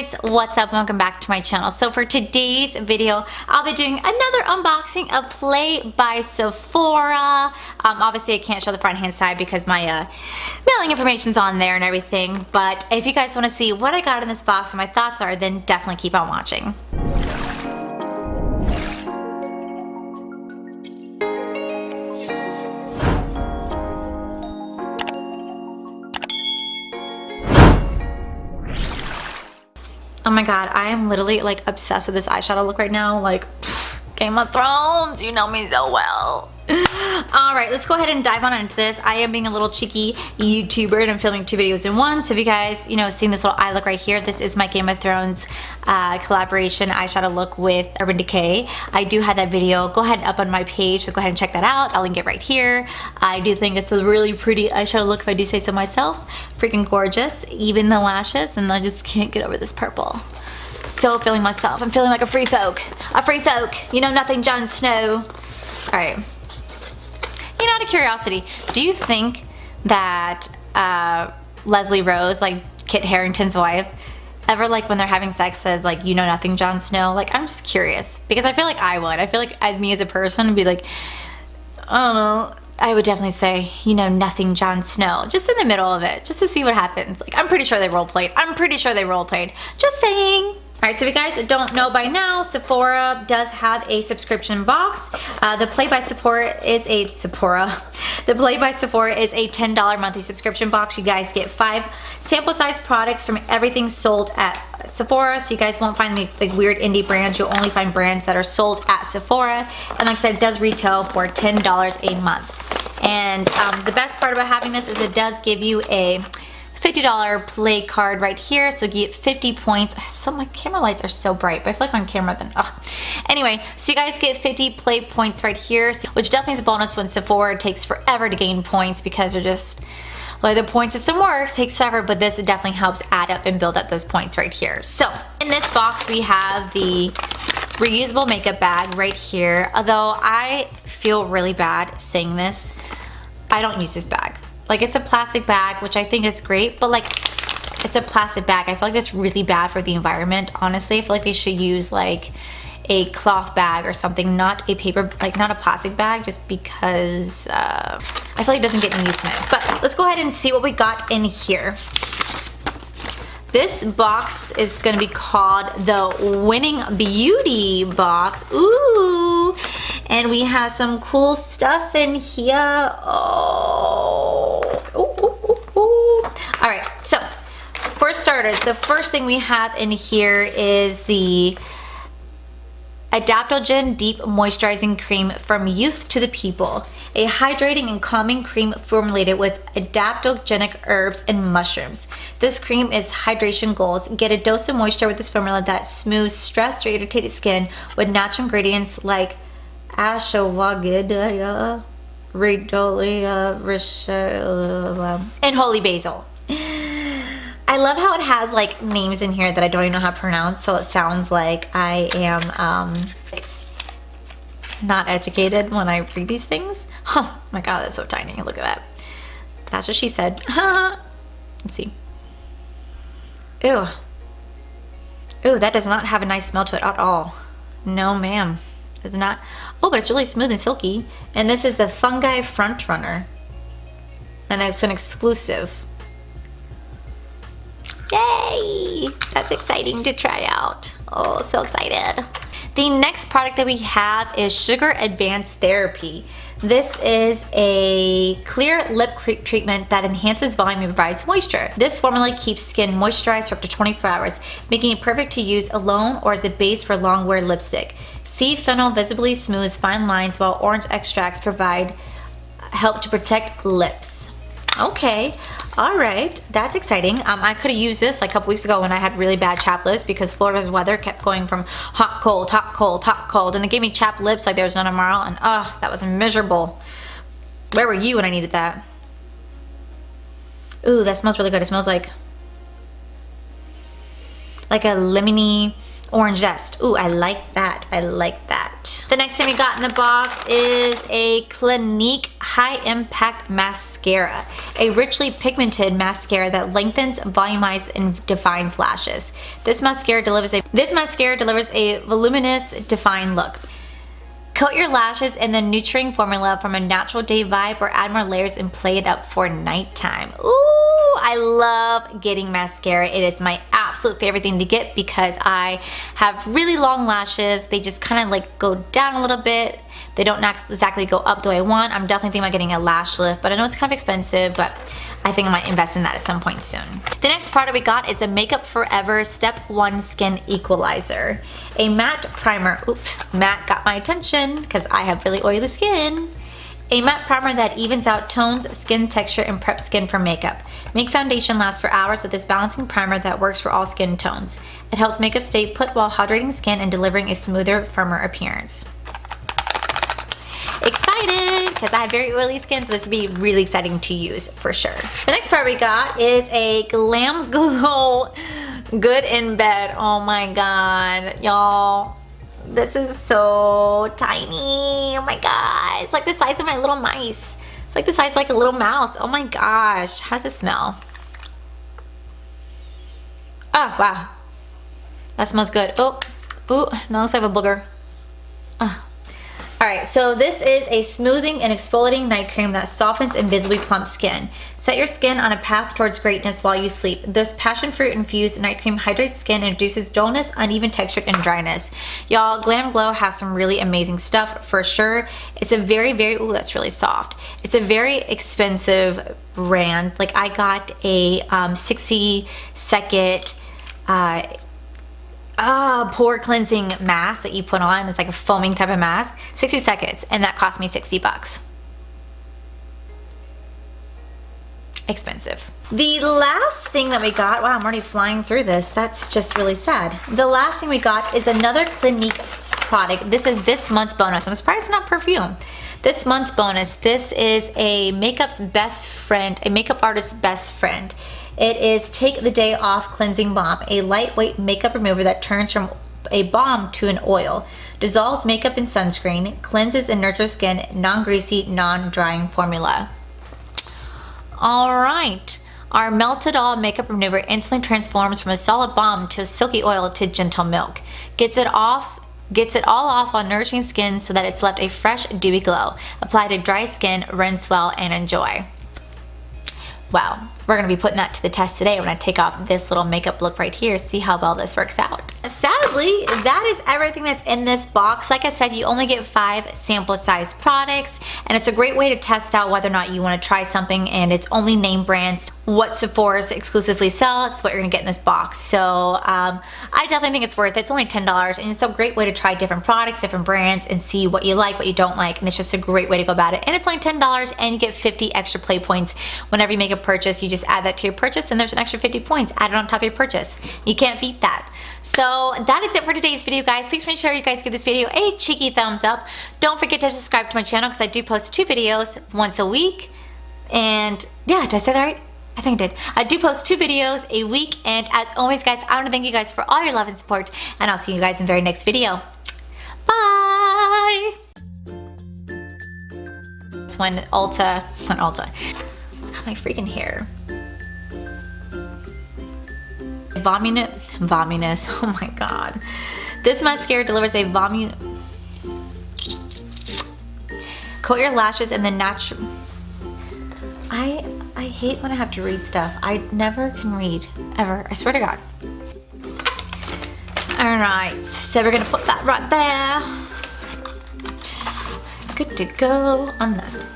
guys, what's up? Welcome back to my channel. So for today's video, I'll be doing another unboxing of Play by Sephora. Obviously I can't show the front hand side because my mailing information's on there and everything, but if you guys want to see what I got in this box and my thoughts are, then definitely keep on watching. Oh my god, I am literally like obsessed with this eyeshadow look right now. Like, Game of Thrones, you know me so well. Alright, let's go ahead and dive on into this. I am being a little cheeky YouTuber and I'm filming 2 videos in one. So if you guys, seen this little eye look right here, this is my Game of Thrones collaboration eyeshadow look with Urban Decay. I do have that video. Go ahead and up on my page, so go ahead and check that out. I'll link it right here. I do think it's a really pretty eyeshadow look if I do say so myself. Freaking gorgeous. Even the lashes, and I just can't get over this purple. So feeling myself. I'm feeling like a free folk. A free folk. You know nothing, Jon Snow. Alright. Out of curiosity, do you think that Leslie Rose, like Kit Harington's wife, ever like when they're having sex says like, you know nothing, Jon Snow? Like, I'm just curious because I feel like I would. I feel like as me as a person would be like, I don't know. I would definitely say, you know nothing, Jon Snow, just in the middle of it, just to see what happens. Like, I'm pretty sure they role played. I'm pretty sure they role played. Just saying. Alright, so if you guys don't know by now, Sephora does have a subscription box. The Play by Sephora is a $10 monthly subscription box. You guys get 5 sample size products from everything sold at Sephora, so you guys won't find the weird indie brands. You'll only find brands that are sold at Sephora. And like I said, it does retail for $10 a month. And the best part about having this is it does give you a $50 play card right here, so you get 50 points. So my camera lights are so bright, but I feel like on camera then, Anyway, so you guys get 50 play points right here, which definitely is a bonus when Sephora takes forever to gain points because they're just, like, the point system works, takes forever, but this definitely helps add up and build up those points right here. So in this box we have the reusable makeup bag right here. Although I feel really bad saying this, I don't use this bag. Like, it's a plastic bag, which I think is great, but like, it's a plastic bag. I feel like that's really bad for the environment, honestly. I feel like they should use like a cloth bag or something, not a paper, like not a plastic bag, just because I feel like it doesn't get any use tonight. But let's go ahead and see what we got in here. This box is going to be called the Winning Beauty box. Ooh! And we have some cool stuff in here. Alright, so for starters, the first thing we have in here is the Adaptogen Deep Moisturizing Cream from Youth to the People. A hydrating and calming cream formulated with adaptogenic herbs and mushrooms. This cream is hydration goals. Get a dose of moisture with this formula that smooths stressed or irritated skin with natural ingredients like ashwagandha, redolia, and holy basil. I love how it has like names in here that I don't even know how to pronounce, so it sounds like I am not educated when I read these things. Oh my god, that's so tiny. Look at that. That's what she said. Let's see. Ew. Ooh, that does not have a nice smell to it at all. No, ma'am. It's not. Oh, but it's really smooth and silky. And this is the Fungi Front Runner. And it's an exclusive. Yay! That's exciting to try out. Oh, so excited. The next product that we have is Sugar Advanced Therapy. This is a clear lip treatment that enhances volume and provides moisture. This formula keeps skin moisturized for up to 24 hours, making it perfect to use alone or as a base for long wear lipstick. Sea fennel visibly smooths fine lines, while orange extracts help to protect lips. Okay. Alright, that's exciting. I could have used this like a couple weeks ago when I had really bad chapped lips because Florida's weather kept going from hot, cold, hot, cold, hot, cold, and it gave me chapped lips like there was no tomorrow, and that was miserable. Where were you when I needed that? Ooh, that smells really good. It smells like a lemony orange zest. Ooh, I like that. I like that. The next thing we got in the box is a Clinique High Impact Mascara. Mascara, a richly pigmented mascara that lengthens, volumizes, and defines lashes. This mascara delivers a voluminous, defined look. Coat your lashes in the nurturing formula from a natural day vibe, or add more layers and play it up for nighttime. Ooh, I love getting mascara. It is my absolute favorite thing to get because I have really long lashes. They just kind of like go down a little bit. They don't exactly go up the way I want. I'm definitely thinking about getting a lash lift, but I know it's kind of expensive, but I think I might invest in that at some point soon. The next product we got is a Makeup Forever Step 1 Skin Equalizer. A matte primer. Oops, matte got my attention because I have really oily skin. A matte primer that evens out tones, skin texture, and preps skin for makeup. Make foundation last for hours with this balancing primer that works for all skin tones. It helps makeup stay put while hydrating skin and delivering a smoother, firmer appearance. Excited because I have very oily skin, so this would be really exciting to use for sure. The next part we got is a Glam Glow Good in Bed. Oh my god, y'all. This is so tiny. Oh my god. It's like the size of my little mice. It's like the size of like a little mouse. Oh my gosh. How does it smell? Oh, wow. That smells good. Oh, ooh, that looks like a booger. Alright, so this is a smoothing and exfoliating night cream that softens and visibly plumps skin. Set your skin on a path towards greatness while you sleep. This passion fruit infused night cream hydrates skin and reduces dullness, uneven texture, and dryness. Y'all, Glam Glow has some really amazing stuff for sure. It's a very, ooh, that's really soft. It's a very expensive brand. Like I got a 60-second pore cleansing mask that you put on. It's like a foaming type of mask. 60 seconds, and that cost me $60. Expensive. The last thing that we got, wow, I'm already flying through this. That's just really sad. The last thing we got is another Clinique product. This is this month's bonus. I'm surprised it's not perfume. This month's bonus. This is a makeup's best friend, a makeup artist's best friend. It is Take the Day Off Cleansing Balm, a lightweight makeup remover that turns from a balm to an oil, dissolves makeup in sunscreen, cleanses and nurtures skin, non-greasy, non-drying formula. Alright, our Melted All makeup remover instantly transforms from a solid balm to a silky oil to gentle milk. Gets it all off while nourishing skin so that it's left a fresh, dewy glow. Apply to dry skin, rinse well, and enjoy. Wow, we're going to be putting that to the test today when I take off this little makeup look right here, see how well this works out. Sadly, that is everything that's in this box. Like I said, you only get 5 sample size products, and it's a great way to test out whether or not you want to try something, and it's only name brands. What Sephora's exclusively sell, it's what you're going to get in this box. So I definitely think it's worth it. It's only $10, and it's a great way to try different products, different brands, and see what you like, what you don't like, and it's just a great way to go about it. And it's only $10, and you get 50 extra play points whenever you make a purchase. You just add that to your purchase, and there's an extra 50 points added on top of your purchase. You can't beat that. So that is it for today's video, guys. Please make sure you guys give this video a cheeky thumbs up. Don't forget to subscribe to my channel because I do post 2 videos once a week. And yeah, did I say that right? I think I did. I do post 2 videos a week, and as always, guys, I want to thank you guys for all your love and support, and I'll see you guys in the very next video. Bye! It's when Ulta, got my freaking hair. Vominous, oh my god. This mascara delivers a coat your lashes in the natural. I hate when I have to read stuff. I never can read, ever. I swear to God. Alright, so we're gonna put that right there. Good to go on that.